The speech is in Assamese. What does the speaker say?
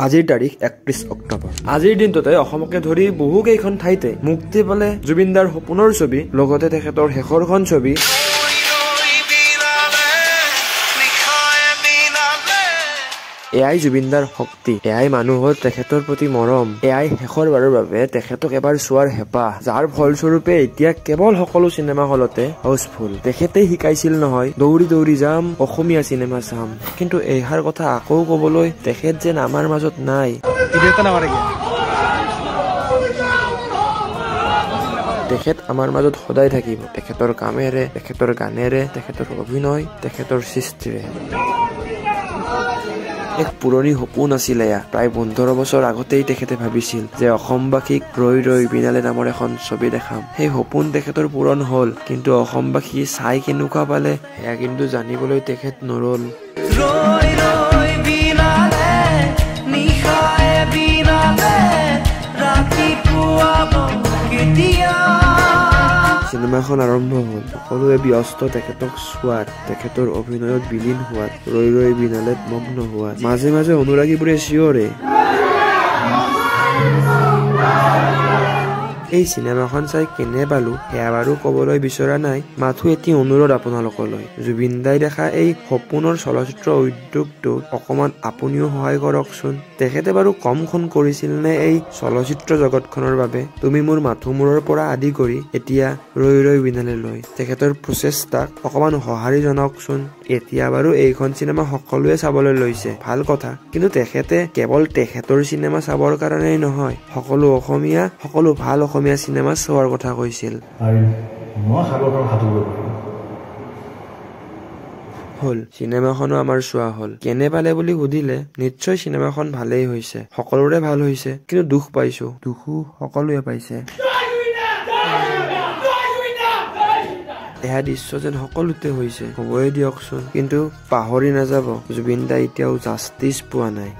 আজিৰ তাৰিখ 31 অক্টোবৰ। আজিৰ দিনটোতে অসমকে ধৰি বহু কেইখন ঠাইতে মুক্তি পালে জুবিনদাৰ সপোনৰ ছবি, লগতে তেখেতৰ শেষৰখন ছবি। এয়াই জুবিনদাৰ শক্তি, এয়াই মানুহৰ তেখেতৰ প্ৰতি মৰম, এয়াই শেষৰবাৰৰ বাবে তেখেতক এবাৰ চোৱাৰ হেঁপাহ, যাৰ ফলস্বৰূপে এতিয়া কেৱল সকলো চিনেমা হলতে হাউচফুল। তেখেতে শিকাইছিল নহয়, দৌৰি দৌৰি যাম, অসমীয়া চিনেমা চাম। কিন্তু এইষাৰ কথা আকৌ কবলৈ তেখেত যেন আমাৰ মাজত নাই। তেখেত আমাৰ মাজত সদায় থাকিব, তেখেতৰ কামেৰে, তেখেতৰ গানেৰে, তেখেতৰ অভিনয়, তেখেতৰ সৃষ্টিৰে। এক পুৰণি সপোন আছিল এয়া। প্ৰায় 15 বছৰ আগতেই তেখেতে ভাবিছিল যে অসমবাসীক ৰৈ ৰৈ বিনালে নামৰ এখন ছবি দেখাম। সেই সপোন তেখেতৰ পূৰণ হল, কিন্তু অসমবাসী চাই কেনেকুৱা পালে সেয়া কিন্তু জানিবলৈ তেখেত নৰল। চিনেমাখন আৰম্ভ হল, সকলোৱে ব্যস্ত তেখেতক চোৱাত, তেখেতৰ অভিনয়ত বিলীন হোৱাত, ৰৈ ৰৈ বিনালেত মগ্ন হোৱাত। মাজে মাজে অনুৰাগীবোৰে চিঞৰে। এই চিনেমাখন চাই কেনে পালো সেয়া বাৰু কবলৈ বিচৰা নাই, মাথো এটি অনুৰোধ আপোনালোকলৈ। জুবিনদাই দেখা এই সপোনৰ চলচ্চিত্ৰ উদ্যোগটোত অকমান আপুনিও সহায় কৰকচোন। তেখেতে বাৰু কমখন কৰিছিল নে এই চলচ্চিত্ৰ জগতখনৰ বাবে? তুমি মোৰ মাথো মূৰৰ পৰা আদি কৰি এতিয়া ৰৈ ৰৈ বিনালে লৈ তেখেতৰ প্ৰচেষ্টাক অকমান সঁহাৰি জনাওকচোন। এতিয়া বাৰু এইখন চিনেমা সকলোৱে চাবলৈ লৈছে, ভাল কথা, কিন্তু তেখেতে কেৱল তেখেতৰ চিনেমা চাবৰ কাৰণেই নহয়, সকলো অসমীয়া, সকলো ভাল অসমীয়া চিনেমা চোৱাৰ কথা কৈছিল। হল চিনেমাখনো আমাৰ চোৱা হল। কেনে পালে বুলি সুধিলে নিশ্চয় চিনেমাখন ভালেই হৈছে, সকলোৰে ভাল হৈছে, কিন্তু দুখ পাইছো, দুখো সকলোৱে পাইছে। এয়া দৃশ্য যেন সকলোতে হৈছে, হবই দিয়কচোন, কিন্তু পাহৰি নাযাব জুবিনদাই এতিয়াও জাষ্টিচ পোৱা নাই।